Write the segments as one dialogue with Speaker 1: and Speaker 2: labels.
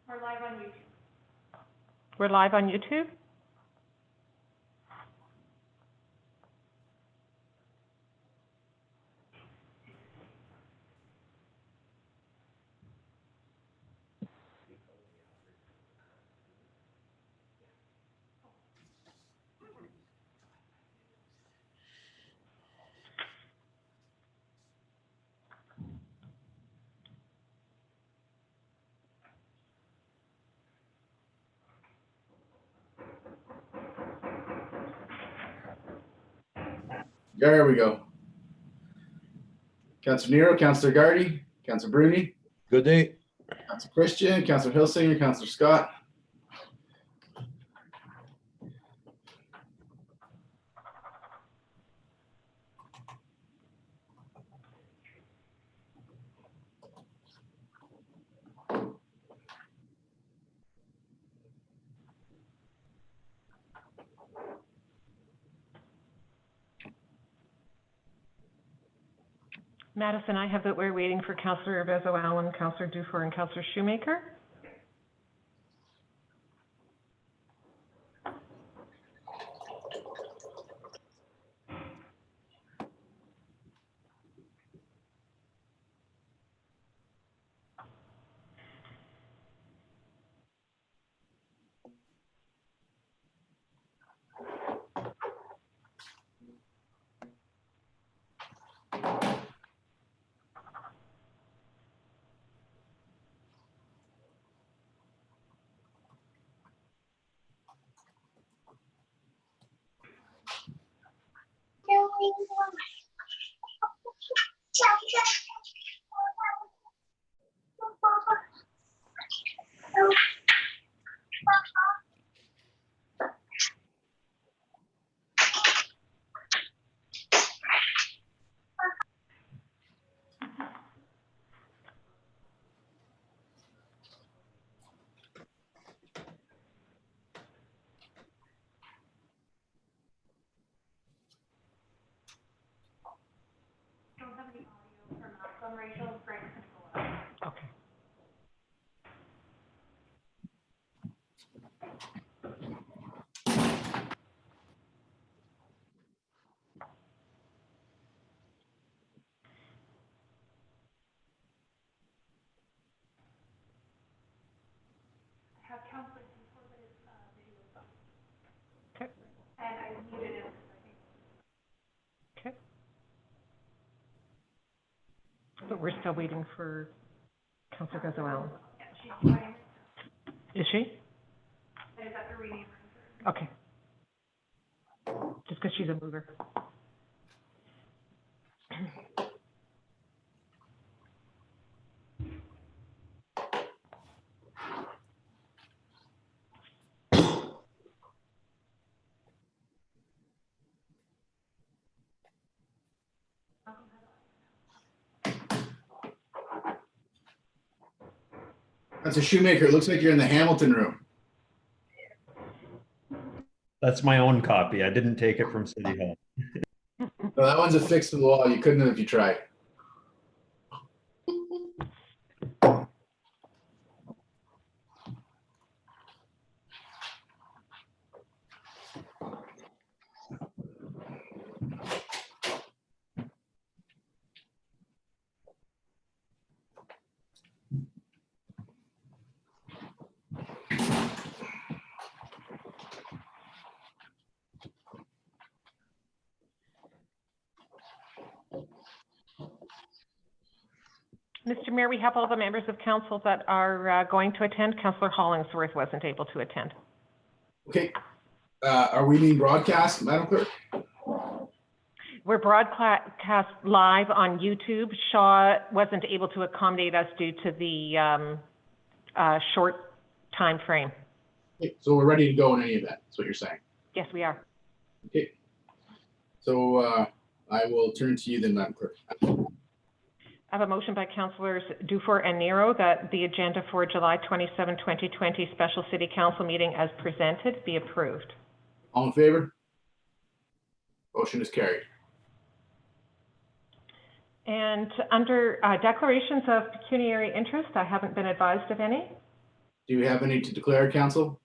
Speaker 1: We're live on YouTube.
Speaker 2: We're live on YouTube?
Speaker 3: There we go. Councillor Nero, Councillor Gardy, Councillor Bruni,
Speaker 4: Good day.
Speaker 3: Councillor Christian, Councillor Hilsinger, Councillor Scott.
Speaker 2: Madison, I have that we're waiting for Councillor Vezo-Allen, Councillor Dufour, and Councillor Shoemaker.
Speaker 1: Don't have any audio from us on Rachel. Frank's gonna go out.
Speaker 2: Okay.
Speaker 1: I have Councillor Dufour, but his video is off.
Speaker 2: Okay.
Speaker 1: And I muted him because I think.
Speaker 2: Okay. But we're still waiting for Councillor Vezo-Allen.
Speaker 1: Yeah, she's joining.
Speaker 2: Is she?
Speaker 1: I just have to rename her.
Speaker 2: Okay. Just because she's a mover.
Speaker 3: Councillor Shoemaker, it looks like you're in the Hamilton room.
Speaker 4: That's my own copy. I didn't take it from City Hall.
Speaker 3: No, that one's affixed to the wall. You couldn't have if you tried.
Speaker 2: Mr. Mayor, we have all the members of council that are going to attend. Councillor Hollingsworth wasn't able to attend.
Speaker 3: Okay. Are we being broadcast, Madam Clerk?
Speaker 2: We're broadcast live on YouTube. Shaw wasn't able to accommodate us due to the short time frame.
Speaker 3: Okay, so we're ready to go in any event. That's what you're saying.
Speaker 2: Yes, we are.
Speaker 3: Okay. So I will turn to you then, Madam Clerk.
Speaker 2: I have a motion by Councillors Dufour and Nero that the agenda for July 27, 2020 special city council meeting as presented be approved.
Speaker 3: All in favor? Motion is carried.
Speaker 2: And under declarations of pecuniary interest, I haven't been advised of any.
Speaker 3: Do we have any to declare, council?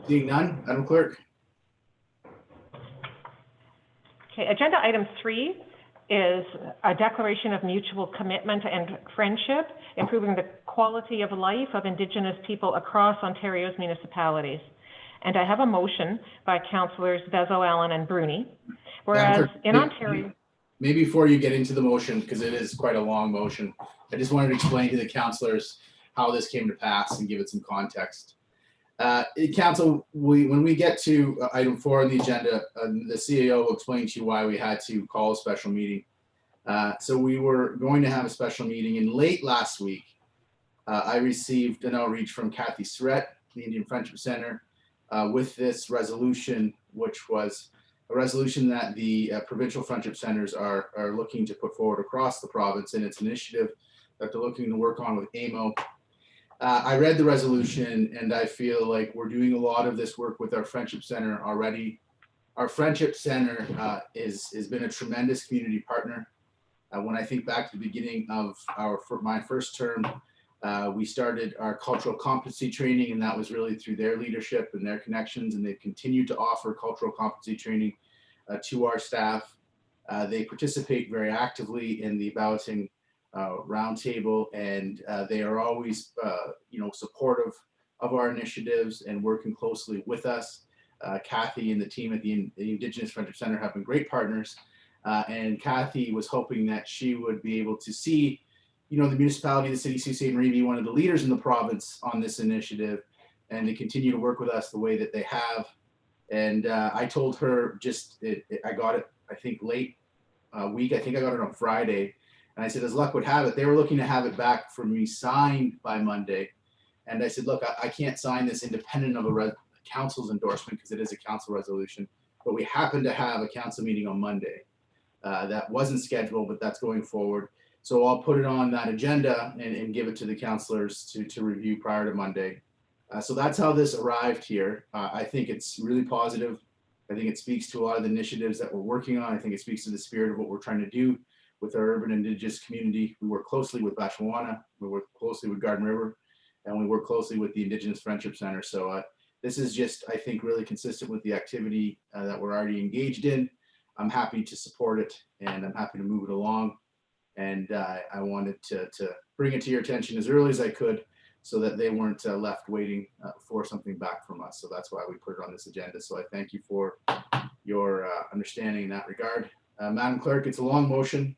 Speaker 3: Seeing none, Madam Clerk?
Speaker 2: Okay, agenda item 3 is a declaration of mutual commitment and friendship, improving the quality of life of Indigenous people across Ontario's municipalities. And I have a motion by Councillors Vezo, Allen, and Bruni. Whereas
Speaker 3: Madam Clerk,
Speaker 2: in Ontario,
Speaker 3: maybe before you get into the motion, because it is quite a long motion, I just wanted to explain to the councillors how this came to pass and give it some context. Council, when we get to item 4 on the agenda, the CAO will explain to you why we had to call a special meeting. So we were going to have a special meeting, and late last week, I received an outreach from Kathy Surrett, the Indian Friendship Center, with this resolution, which was a resolution that the provincial friendship centers are looking to put forward across the province, and it's an initiative that they're looking to work on with AMO. I read the resolution, and I feel like we're doing a lot of this work with our friendship center already. Our friendship center has been a tremendous community partner. When I think back to the beginning of my first term, we started our cultural competency training, and that was really through their leadership and their connections, and they've continued to offer cultural competency training to our staff. They participate very actively in the balloting roundtable, and they are always, supportive of our initiatives and working closely with us. Kathy and the team at the Indigenous Friendship Center have been great partners, and Kathy was hoping that she would be able to see, the municipality, the city, Sault Ste. Marie, be one of the leaders in the province on this initiative, and to continue to work with us the way that they have. And I told her I got it, I think late week. I think I got it on Friday. And I said, as luck would have it, they were looking to have it back for me signed by Monday. And I said, look, I can't sign this independent of a council's endorsement because it is a council resolution. But we happen to have a council meeting on Monday. That wasn't scheduled, but that's going forward. So I'll put it on that agenda and give it to the councilors to review prior to Monday. So that's how this arrived here. I think it's really positive. I think it speaks to a lot of the initiatives that we're working on. I think it speaks to the spirit of what we're trying to do with our urban Indigenous community. We work closely with Batchewana, we work closely with Garden River, and we work closely with the Indigenous Friendship Center. So this is just, I think, really consistent with the activity that we're already engaged in. I'm happy to support it, and I'm happy to move it along. And I wanted to bring it to your attention as early as I could so that they weren't left waiting for something back from us. So that's why we put it on this agenda. So I thank you for your understanding in that regard. Madam Clerk, it's a long motion.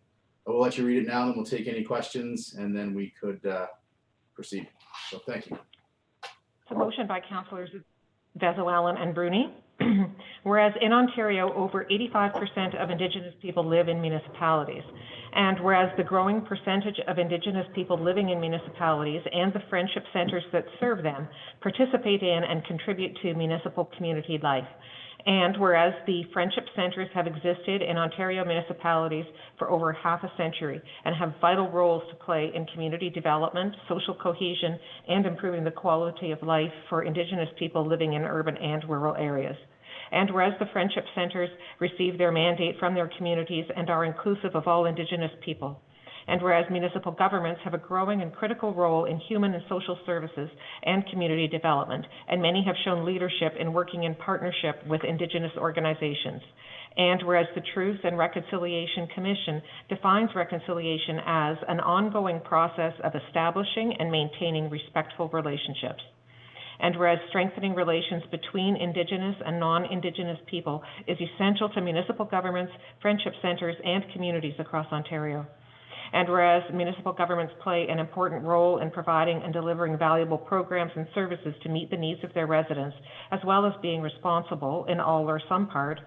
Speaker 3: I will let you read it now, and then we'll take any questions, and then we could proceed. So thank you.
Speaker 2: it's a motion by Councillors Vezo, Allen, and Bruni. Whereas in Ontario, over 85% of Indigenous people live in municipalities. And whereas the growing percentage of Indigenous people living in municipalities and the friendship centers that serve them participate in and contribute to municipal community life. And whereas the friendship centers have existed in Ontario municipalities for over half a century and have vital roles to play in community development, social cohesion, and improving the quality of life for Indigenous people living in urban and rural areas. And whereas the friendship centers receive their mandate from their communities and are inclusive of all Indigenous people. And whereas municipal governments have a growing and critical role in human and social services and community development, and many have shown leadership in working in partnership with Indigenous organizations. And whereas the Truth and Reconciliation Commission defines reconciliation as an ongoing process of establishing and maintaining respectful relationships. And whereas strengthening relations between Indigenous and non-Indigenous people is essential to municipal governments, friendship centers, and communities across Ontario. And whereas municipal governments play an important role in providing and delivering valuable programs and services to meet the needs of their residents, as well as being responsible in all or some part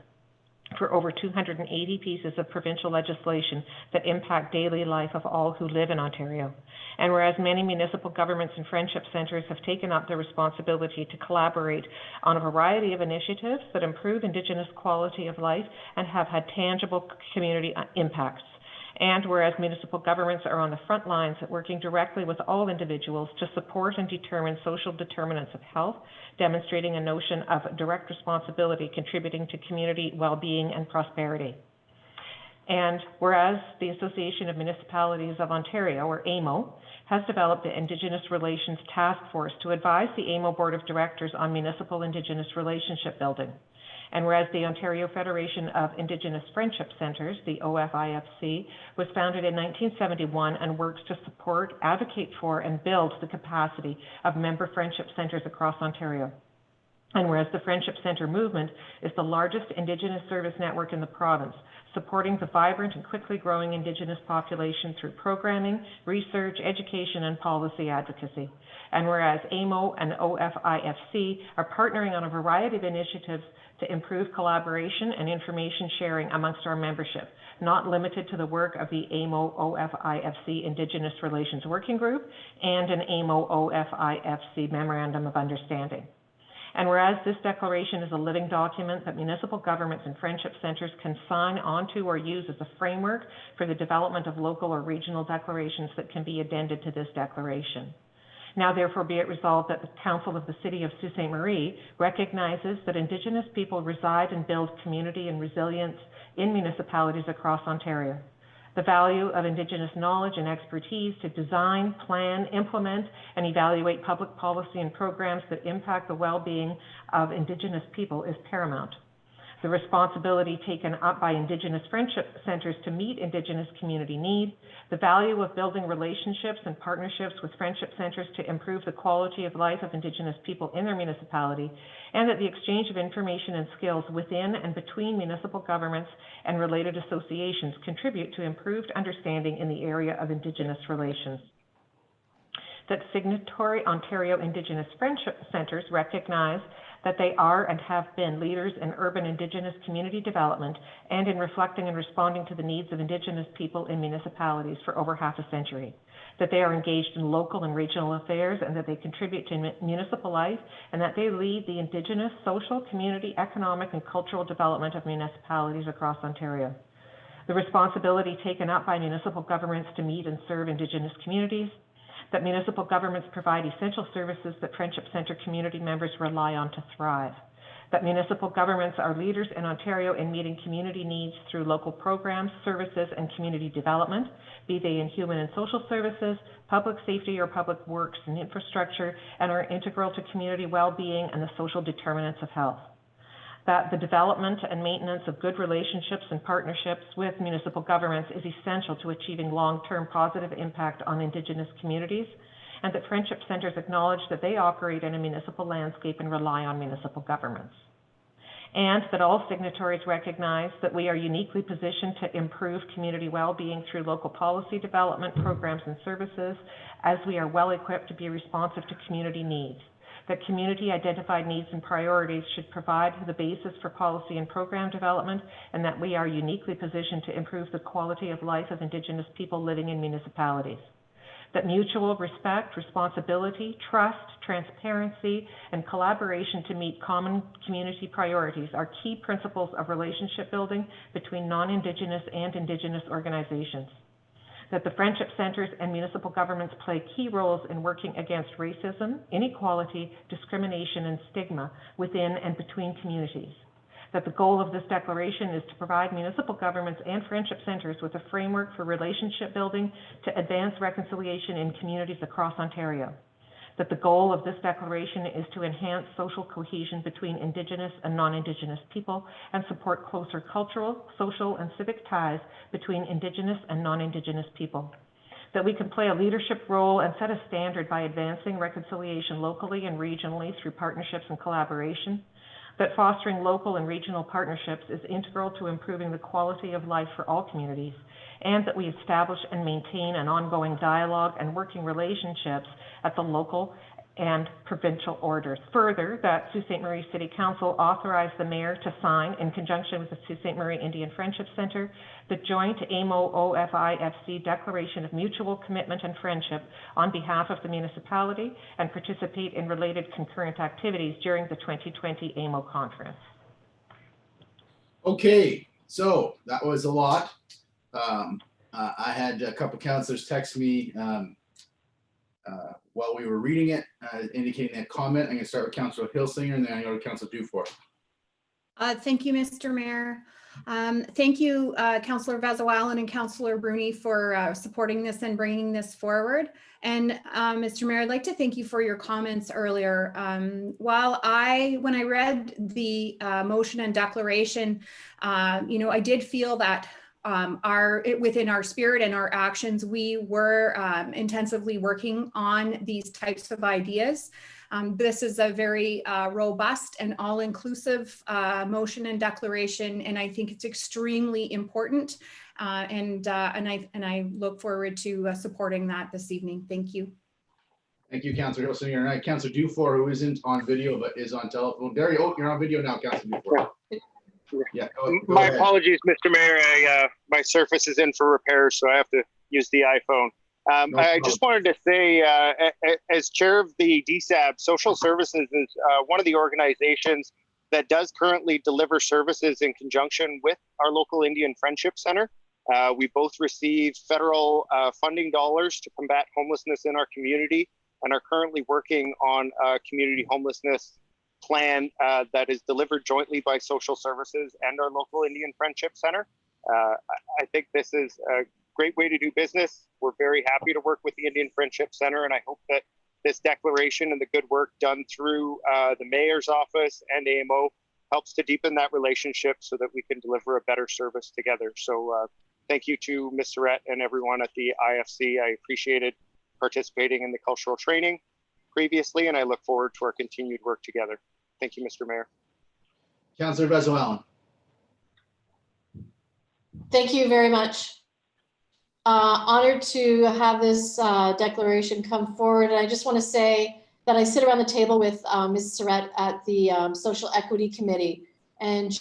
Speaker 2: for over 280 pieces of provincial legislation that impact daily life of all who live in Ontario. And whereas many municipal governments and friendship centres have taken up the responsibility to collaborate on a variety of initiatives that improve Indigenous quality of life and have had tangible community impacts. And whereas municipal governments are on the front lines at working directly with all individuals to support and determine social determinants of health, demonstrating a notion of direct responsibility contributing to community well-being and prosperity. And whereas the Association of Municipalities of Ontario, or AMO, has developed the Indigenous Relations Task Force to advise the AMO Board of Directors on municipal Indigenous relationship building. And whereas the Ontario Federation of Indigenous Friendship Centres, the OFIFC, was founded in 1971 and works to support, advocate for, and build the capacity of member friendship centres across Ontario. And whereas the Friendship Centre movement is the largest Indigenous service network in the province, supporting the vibrant and quickly growing Indigenous population through programming, research, education, and policy advocacy. And whereas AMO and OFIFC are partnering on a variety of initiatives to improve collaboration and information sharing amongst our membership, not limited to the work of the AMO OFIFC Indigenous Relations Working Group and an AMO OFIFC Memorandum of Understanding. And whereas this declaration is a living document that municipal governments and friendship centres can sign onto or use as a framework for the development of local or regional declarations that can be addended to this declaration. Now therefore be it resolved that the Council of the City of Sault Ste. Marie recognizes that Indigenous people reside and build community and resilience in municipalities across Ontario. The value of Indigenous knowledge and expertise to design, plan, implement, and evaluate public policy and programs that impact the well-being of Indigenous people is paramount. The responsibility taken up by Indigenous friendship centres to meet Indigenous community needs, the value of building relationships and partnerships with friendship centres to improve the quality of life of Indigenous people in their municipality, and that the exchange of information and skills within and between municipal governments and related associations contribute to improved understanding in the area of Indigenous relations. That signatory Ontario Indigenous Friendship Centres recognize that they are and have been leaders in urban Indigenous community development and in reflecting and responding to the needs of Indigenous people in municipalities for over half a century, that they are engaged in local and regional affairs and that they contribute to municipal life, and that they lead the Indigenous social, community, economic, and cultural development of municipalities across Ontario. The responsibility taken up by municipal governments to meet and serve Indigenous communities, that municipal governments provide essential services that Friendship Centre community members rely on to thrive, that municipal governments are leaders in Ontario in meeting community needs through local programs, services, and community development, be they in human and social services, public safety or public works and infrastructure, and are integral to community well-being and the social determinants of health. That the development and maintenance of good relationships and partnerships with municipal governments is essential to achieving long-term positive impact on Indigenous communities, and that Friendship Centres acknowledge that they operate in a municipal landscape and rely on municipal governments. And that all signatories recognize that we are uniquely positioned to improve community well-being through local policy development, programs, and services, as we are well equipped to be responsive to community needs. That community-identified needs and priorities should provide the basis for policy and program development, and that we are uniquely positioned to improve the quality of life of Indigenous people living in municipalities. That mutual respect, responsibility, trust, transparency, and collaboration to meet common community priorities are key principles of relationship building between non-Indigenous and Indigenous organizations. That the Friendship Centres and municipal governments play key roles in working against racism, inequality, discrimination, and stigma within and between communities. That the goal of this declaration is to provide municipal governments and Friendship Centres with a framework for relationship building to advance reconciliation in communities across Ontario. That the goal of this declaration is to enhance social cohesion between Indigenous and non-Indigenous people and support closer cultural, social, and civic ties between Indigenous and non-Indigenous people. That we can play a leadership role and set a standard by advancing reconciliation locally and regionally through partnerships and collaboration. That fostering local and regional partnerships is integral to improving the quality of life for all communities, and that we establish and maintain an ongoing dialogue and working relationships at the local and provincial orders. Further, that Sault Ste. Marie City Council authorized the Mayor to sign, in conjunction with the Sault Ste. Marie Indian Friendship Centre, the joint AMO-OFIFC Declaration of Mutual Commitment and Friendship on behalf of the municipality and participate in related concurrent activities during the 2020 AMO conference.
Speaker 3: Okay, so that was a lot. I had a couple councillors text me while we were reading it, indicating that comment. I'm going to start with Councillor Hilsinger and then I go to Councillor Dufour.
Speaker 5: Thank you, Mr. Mayor. Thank you, Councillor Vazowalan and Councillor Bruni for supporting this and bringing this forward. And Mr. Mayor, I'd like to thank you for your comments earlier. When I read the motion and declaration, I did feel that within our spirit and our actions, we were intensively working on these types of ideas. This is a very robust and all-inclusive motion and declaration, and I think it's extremely important. And I look forward to supporting that this evening. Thank you.
Speaker 3: Thank you, Councillor Hilson. You're right. Councillor Dufour, who isn't on video but is on telephone. There you're on video now, Councillor Dufour. Yeah. Go
Speaker 6: My
Speaker 3: ahead.
Speaker 6: apologies, Mr. Mayor. My Surface is in for repairs, so I have to use the iPhone. I just wanted to say, as chair of the DSAB, Social Services is one of the organizations that does currently deliver services in conjunction with our local Indian Friendship Center. We both receive federal funding dollars to combat homelessness in our community and are currently working on a community homelessness plan that is delivered jointly by Social Services and our local Indian Friendship Center. I think this is a great way to do business. We're very happy to work with the Indian Friendship Center, and I hope that this declaration and the good work done through the mayor's office and AMO helps to deepen that relationship so that we can deliver a better service together. So thank you to Ms. Surratt and everyone at the IFC. I appreciated participating in the cultural training previously, and I look forward to our continued work together. Thank you, Mr. Mayor.
Speaker 3: Councillor Vazowalan.
Speaker 7: Thank you very much. Honored to have this declaration come forward. And I just want to say that I sit around the table with Ms. Surratt at the Social Equity Committee. And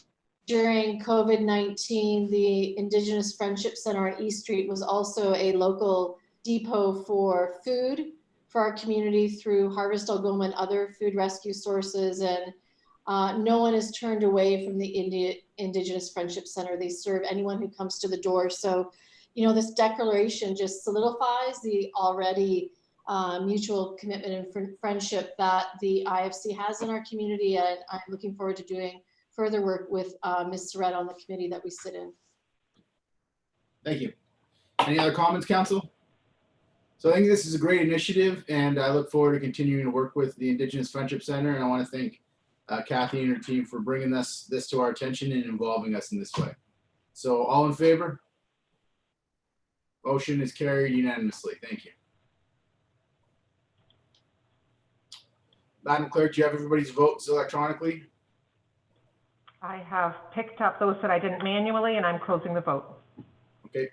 Speaker 7: during COVID-19, the Indigenous Friendship Center on East Street was also a local depot for food for our community through Harvest Algoma and other food rescue sources. And no one is turned away from the Indigenous Friendship Center. They serve anyone who comes to the door. So, this declaration just solidifies the already mutual commitment and friendship that the IFC has in our community. And I'm looking forward to doing further work with Ms. Surratt on the committee that we sit in.
Speaker 3: Thank you. Any other comments, Council? So I think this is a great initiative, and I look forward to continuing to work with the Indigenous Friendship Center. And I want to thank Kathy and her team for bringing this to our attention and involving us in this way. So all in favor? Motion is carried unanimously. Thank you. Madam Clerk, do you have everybody's votes electronically?
Speaker 2: I have picked up those that I didn't manually, and I'm closing the vote.
Speaker 3: Okay.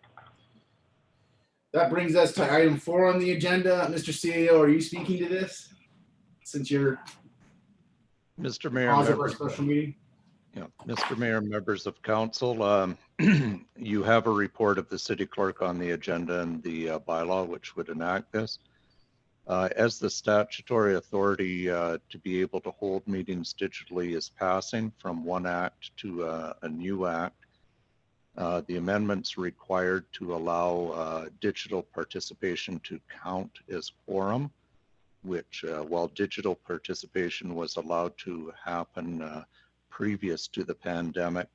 Speaker 3: That brings us to item 4 on the agenda. Mr. CEO, are you speaking to this? Since you're
Speaker 8: Mr. Mayor,
Speaker 3: cause of our
Speaker 8: members,
Speaker 3: special meeting?
Speaker 8: yeah, Mr. Mayor, members of council, you have a report of the city clerk on the agenda and the bylaw which would enact this. As the statutory authority to be able to hold meetings digitally is passing from one act to a new act, the amendments required to allow digital participation to count as quorum, which while digital participation was allowed to happen previous to the pandemic,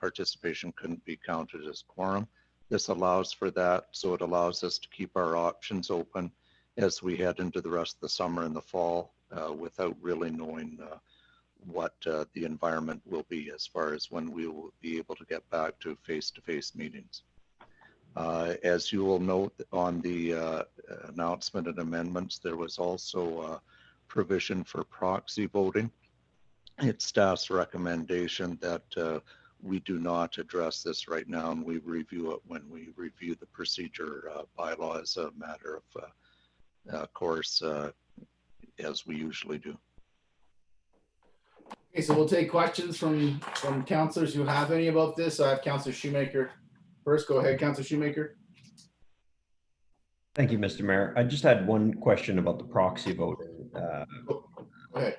Speaker 8: participation couldn't be counted as quorum. This allows for that, so it allows us to keep our options open as we head into the rest of the summer and the fall without really knowing what the environment will be as far as when we will be able to get back to face-to-face meetings. As you will note on the announcement and amendments, there was also a provision for proxy voting. It's staff's recommendation that we do not address this right now, and we review it when we review the procedure bylaw as a matter of course, as we usually do.
Speaker 3: Okay, so we'll take questions from councilors who have any about this. I have Councilor Shoemaker first. Go ahead, Councilor Shoemaker.
Speaker 4: Thank you, Mr. Mayor. I just had one question about the proxy voting.
Speaker 3: Go ahead.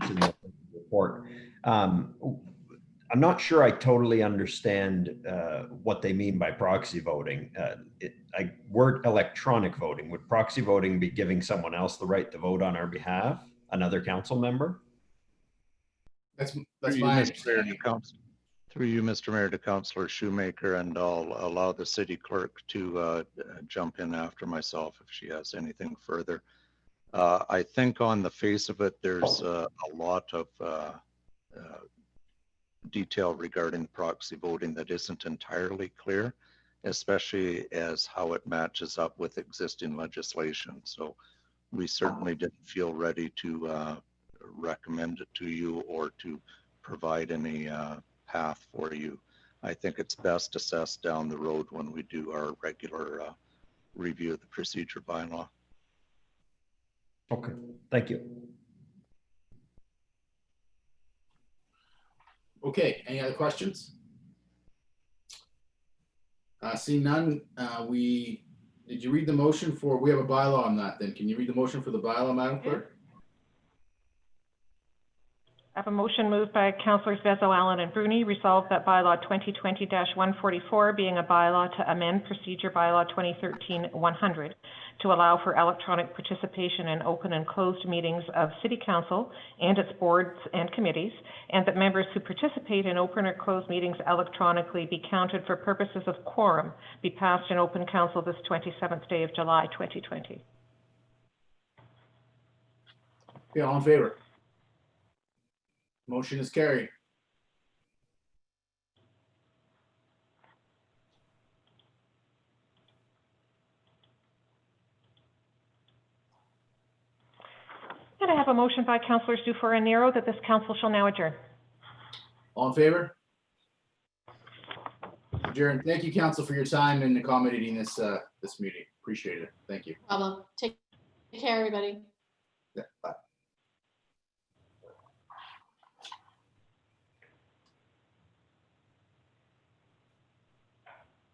Speaker 4: In the report. I'm not sure I totally understand what they mean by proxy voting. Word electronic voting. Would proxy voting be giving someone else the right to vote on our behalf, another council member?
Speaker 3: That's
Speaker 8: Through
Speaker 3: my
Speaker 8: you, Mr. Mayor, to
Speaker 3: understanding.
Speaker 8: Through you, Mr. Mayor, to Councillor Shoemaker, and I'll allow the city clerk to jump in after myself if she has anything further. I think on the face of it, there's a lot of detail regarding proxy voting that isn't entirely clear, especially as how it matches up with existing legislation. So we certainly didn't feel ready to recommend it to you or to provide any path for you. I think it's best assessed down the road when we do our regular review of the procedure bylaw.
Speaker 4: Okay, thank you.
Speaker 3: Okay, any other questions? Seeing none, did you read the motion for, we have a bylaw on that then. Can you read the motion for the bylaw, Madam Clerk?
Speaker 2: I have a motion moved by Councillors Vezo, Allen, and Bruni, resolved that bylaw 2020-144 being a bylaw to amend procedure bylaw 2013-100 to allow for electronic participation in open and closed meetings of City Council and its boards and committees, and that members who participate in open or closed meetings electronically be counted for purposes of quorum, be passed in open council this 27th day of July 2020.
Speaker 3: Okay, all in favor? Motion is carried.
Speaker 2: And I have a motion by Councillors Dufour and Nero that this council shall now adjourn.
Speaker 3: All in favor? Adjourn. Thank you, council, for your time and accommodating this this meeting. Appreciate it. Thank you.
Speaker 7: Problem. Take care, everybody.